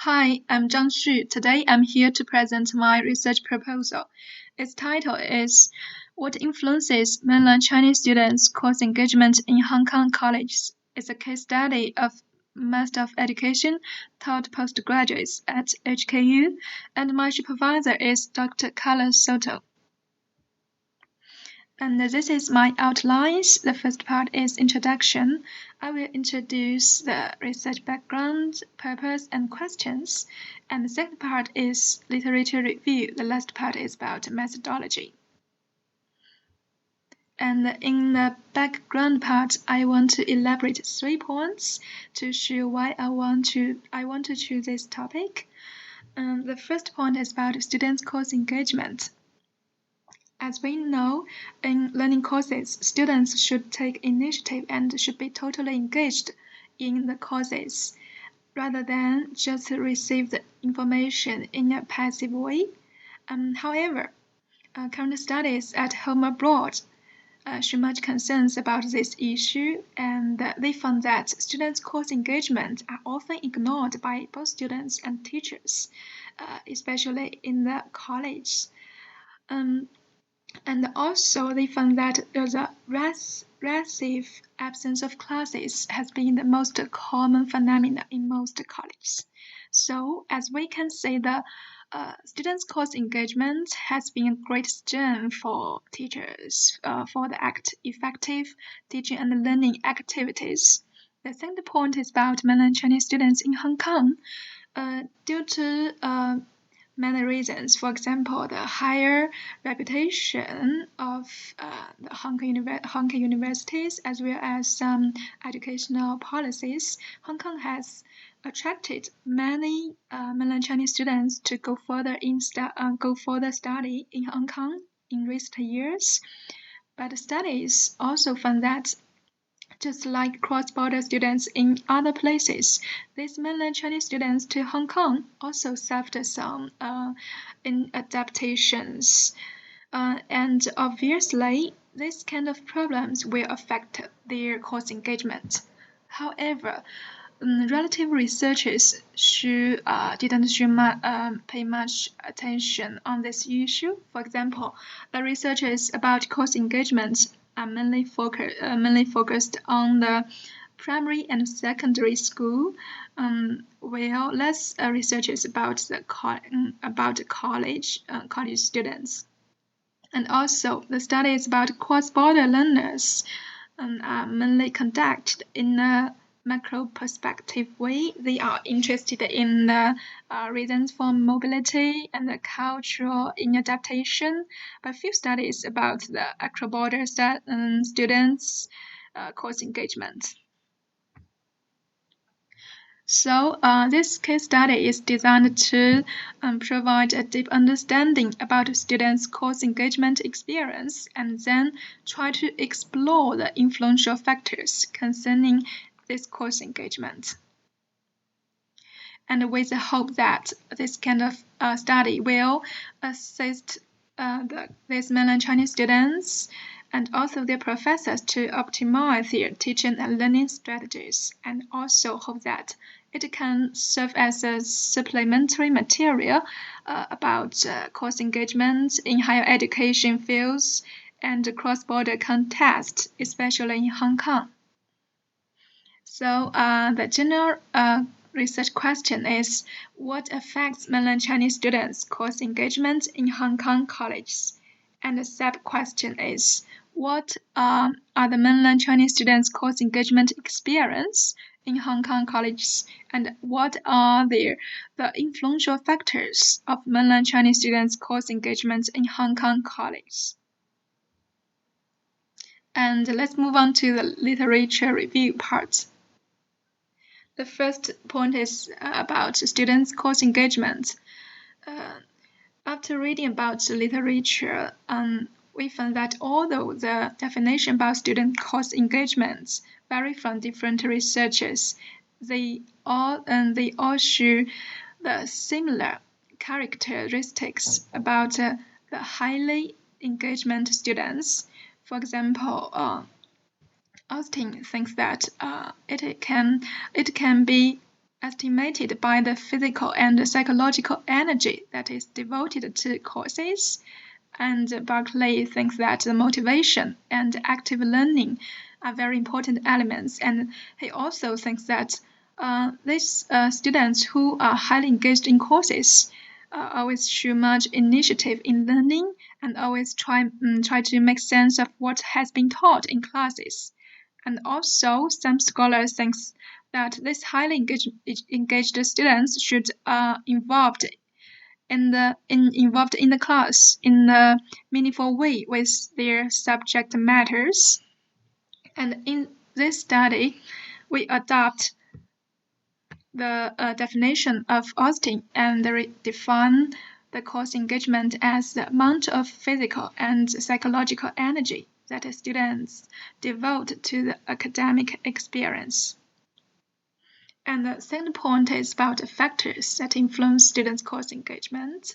Hi, I'm Zhang Xu. Today I'm here to present my research proposal. Its title is What Influences Mainland Chinese Students' Course Engagement in Hong Kong Colleges? It's a case study of Master of Education taught postgraduates at HKU, and my supervisor is Dr. Carlos Soto. And this is my outlines. The first part is introduction. I will introduce the research background, purpose, and questions. And the second part is literature review. The last part is about methodology. And in the background part, I want to elaborate 3 points to show why I want to choose this topic. The first point is about students' course engagement. As we know, in learning courses, students should take initiative and should be totally engaged in the courses, rather than just receive the information in a passive way. However, current studies at home abroad show much concerns about this issue, and they found that students' course engagement are often ignored by both students and teachers, especially in the college. And also, they found that the massive absence of classes has been the most common phenomenon in most colleges. So, as we can see, the students' course engagement has been a great strength for teachers for the effective teaching and learning activities. The second point is about mainland Chinese students in Hong Kong. Due to many reasons. For example, the higher reputation of the Hong Kong universities, as well as some educational policies, Hong Kong has attracted many mainland Chinese students to go further study in Hong Kong in recent years. But studies also found that just like cross-border students in other places, these mainland Chinese students to Hong Kong also suffered some adaptations. And obviously, these kind of problems will affect their course engagement. However, relative researchers didn't pay much attention on this issue. For example, the researchers about course engagement are mainly focused on the primary and secondary school, while less researchers about the college students. And also, the studies about cross-border learners are mainly conducted in a macro perspective way. They are interested in the reasons for mobility and the cultural inadaptation, but few studies about the across-border students' course engagement. So this case study is designed to provide a deep understanding about students' course engagement experience and then try to explore the influential factors concerning this course engagement. And with the hope that this kind of study will assist these mainland Chinese students and also their professors to optimize their teaching and learning strategies, and also hope that it can serve as a supplementary material about course engagement in higher education fields and cross-border context, especially in Hong Kong. So the general research question is, what affects mainland Chinese students' course engagement in Hong Kong colleges? And the sub-question is, what are the mainland Chinese students' course engagement experience in Hong Kong colleges, and what are the influential factors of mainland Chinese students' course engagement in Hong Kong colleges? And let's move on to the literature review part. The first point is about students' course engagement. After reading about the literature, we found that although the definition about student course engagement vary from different researchers, they all share the similar characteristics about the highly engagement students. For example, Austin thinks that it can be estimated by the physical and psychological energy that is devoted to courses. And Barclay thinks that the motivation and active learning are very important elements. And he also thinks that these students who are highly engaged in courses always show much initiative in learning and always try to make sense of what has been taught in classes. And also, some scholars think that these highly engaged students should involved involved in the class in a meaningful way with their subject matters. And in this study, we adopt the definition of Austin and define the course engagement as the amount of physical and psychological energy that students devote to the academic experience. And the second point is about the factors that influence students' course engagement.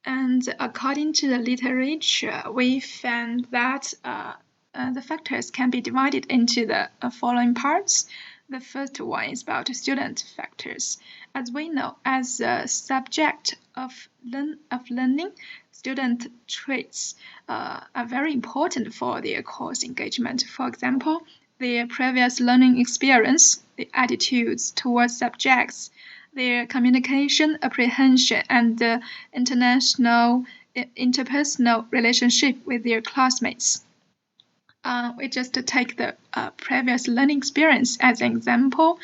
And according to the literature, we found that the factors can be divided into the following parts. The first one is about student factors. As we know, as a subject of learning, student traits are very important for their course engagement. For example, their previous learning experience, the attitudes towards subjects, their communication, apprehension, and interpersonal relationship with their classmates. We just take the previous learning experience as an example.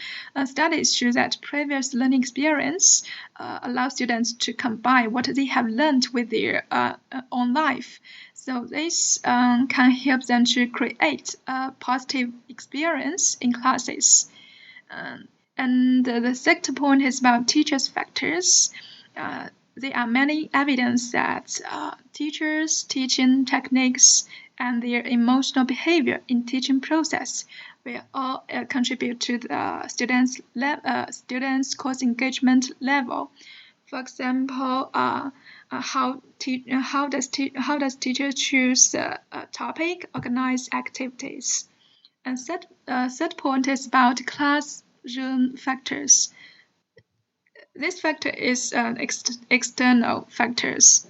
Studies show that previous learning experience allows students to combine what they have learned with their own life. So this can help them to create a positive experience in classes. And the second point is about teachers' factors. There are many evidence that teachers' teaching techniques and their emotional behavior in teaching process will all contribute to the students' course engagement level. For example, how does teacher choose a topic, organize activities? And third point is about classroom factors. This factor is external factors.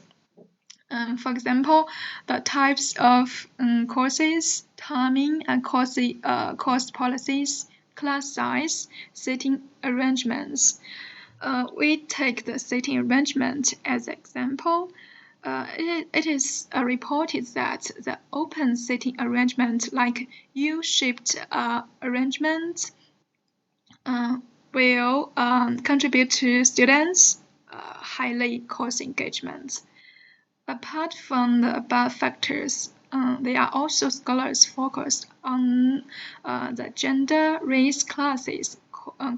For example, the types of courses, timing, and course policies, class size, seating arrangements. We take the seating arrangement as an example. It is reported that the open seating arrangement, like U-shaped arrangement, will contribute to students' highly course engagement. Apart from the above factors, there are also scholars focused on the gender, race, classes,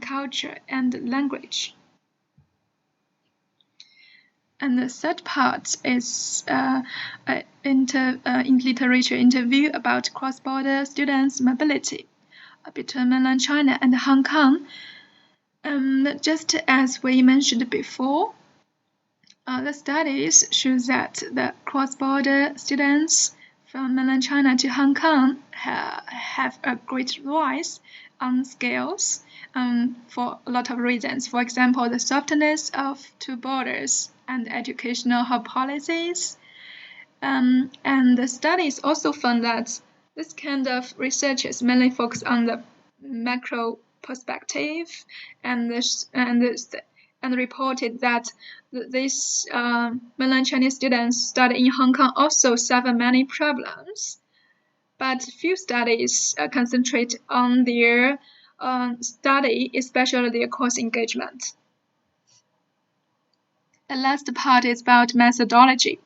culture, and language. And the third part is in literature interview about cross-border students' mobility between mainland China and Hong Kong. Just as we mentioned before, the studies show that the cross-border students from mainland China to Hong Kong have a great rise on scales for a lot of reasons. For example, the softness of two borders and educational policies. And the studies also found that this kind of research is mainly focused on the macro perspective and reported that these mainland Chinese students studying in Hong Kong also suffer many problems. But few studies concentrate on their study, especially their course engagement. The last part is about methodology.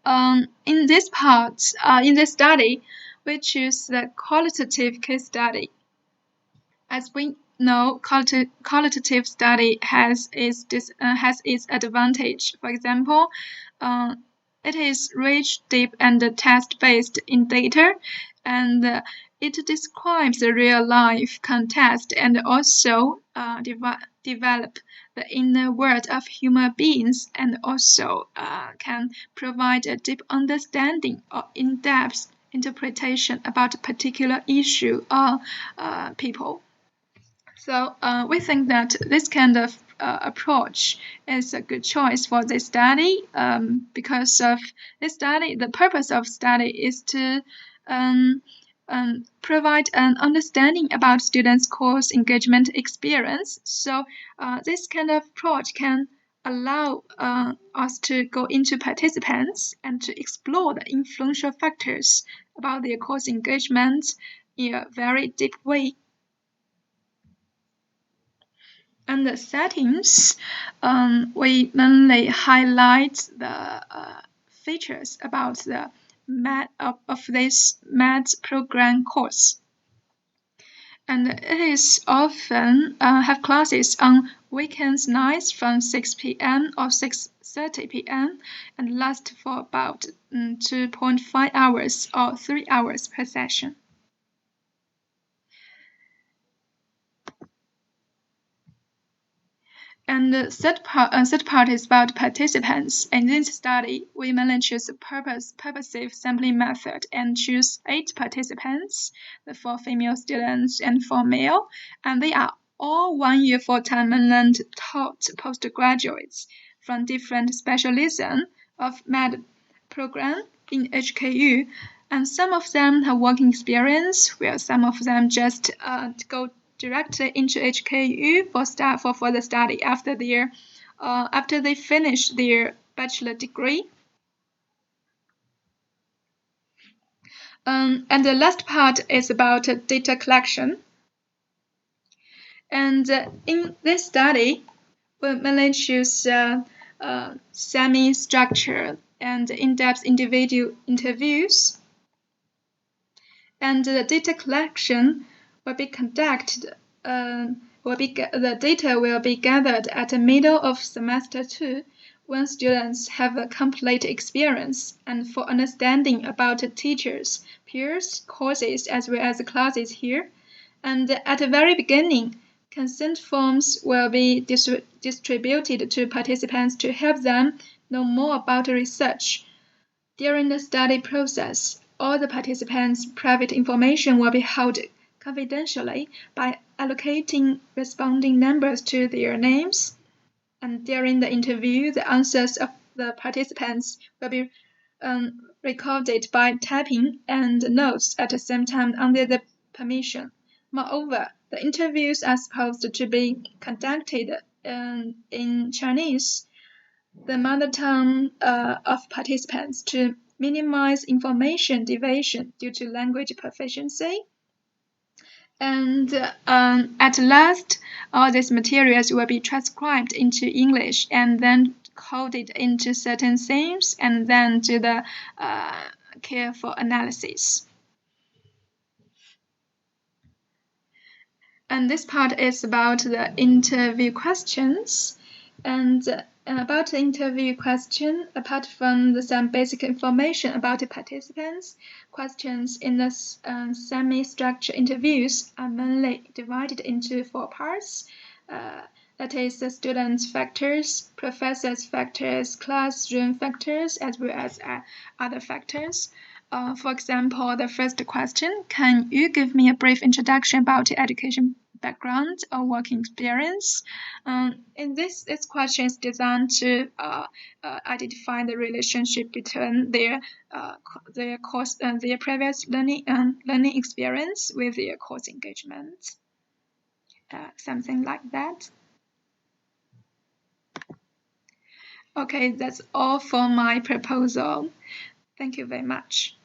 In this part, in this study, we choose the qualitative case study. As we know, qualitative study has its advantage. For example, it is rich, deep, and test-based in data, and it describes the real-life context and also develop the inner world of human beings, and also can provide a deep understanding or in-depth interpretation about a particular issue or people. So we think that this kind of approach is a good choice for this study because of this study. The purpose of study is to um, provide an understanding about students' course engagement experience. So this kind of approach can allow us to go into participants and to explore the influential factors about their course engagement in a very deep way. And the settings, we mainly highlight the features about the of this math program course. And it is often have classes on weekends nights from 6 p.m. or 6:30 p.m. and last for about 2.5 hours or 3 hours per session. And the third part is about participants. In this study, we mainly choose a purposive sampling method and choose 8 participants, the 4 female students and 4 male, and they are all 1 year full-time mainland taught postgraduates from different specialism of med program in HKU. And some of them have working experience, while some of them just go directly into HKU for further study after they finish their bachelor degree. And the last part is about data collection. And in this study, we mainly choose semi-structured and in-depth individual interviews. And the data collection will be conducted. The data will be gathered at the middle of semester 2 when students have a complete experience and for understanding about the teachers, peers, courses, as well as the classes here. And at the very beginning, consent forms will be distributed to participants to help them know more about the research. During the study process, all the participants' private information will be held confidentially by allocating responding numbers to their names. And during the interview, the answers of the participants will be recorded by typing and notes at the same time under the permission. Moreover, the interviews are supposed to be conducted in Chinese, the mother tongue of participants, to minimize information division due to language proficiency. And at last, all these materials will be transcribed into English and then coded into certain themes and then to the careful analysis. And this part is about the interview questions. And about the interview question, apart from some basic information about the participants, questions in the semi-structured interviews are mainly divided into 4 parts. That is the students' factors, professors' factors, classroom factors, as well as other factors. For example, the first question, can you give me a brief introduction about your education background or working experience? In this question is designed to identify the relationship between their course and their previous learning experience with their course engagement. Something like that. Okay, that's all for my proposal. Thank you very much.